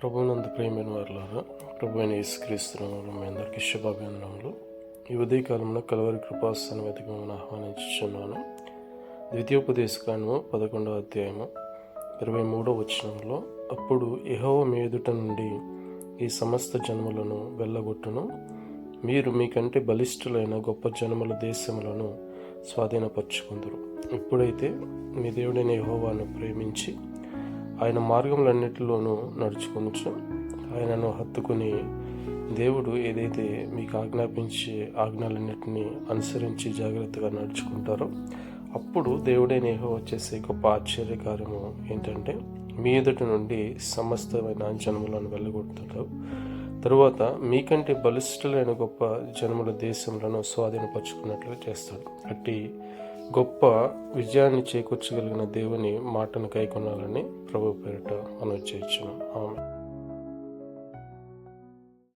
ప్రభువునందు ప్రియమైన వారులారా, ప్రభు అయిన యేసుక్రీస్తునామములో మీ అందరికీ శుభాభివందనములు. ఈ ఉదయకాలంలో కలువరి కృపాసన వెతికి మిమ్మల్ని ఆహ్వానించుచున్నాను. ద్వితీయోపదేశకాండము 11వ అధ్యాయము 23వ వచనంలో, అప్పుడు యెహోవా మీ ఎదుట నుండి ఈ సమస్త జనములను వెళ్ళగొట్టును, మీరు మీకంటే బలిష్ఠులైన గొప్ప జనముల దేశములను స్వాధీనపరచుకుందరు. ఇప్పుడైతే మీ దేవుడైన యెహోవాను ప్రేమించి ఆయన మార్గములన్నిటిలోనూ నడుచుకొనుచు ఆయనను హత్తుకుని దేవుడు ఏదైతే మీకు ఆజ్ఞాపించే ఆజ్ఞలన్నిటినీ అనుసరించి జాగ్రత్తగా నడుచుకుంటారో, అప్పుడు దేవుడైన యెహోవా చేసే గొప్ప ఆశ్చర్యకార్యము ఏంటంటే, మీ ఎదుటి నుండి సమస్తమైన జనములను వెళ్ళగొడతాడు. తరువాత మీకంటే బలిష్ఠులైన గొప్ప జనముల దేశములను స్వాధీనపరచుకున్నట్లు చేస్తాడు. అట్టి గొప్ప విజయాన్ని చేకూర్చగలిగిన దేవుని మాటను కైకొనాలని ప్రభు పేరిట మనం చేయొచ్చును. ఆమె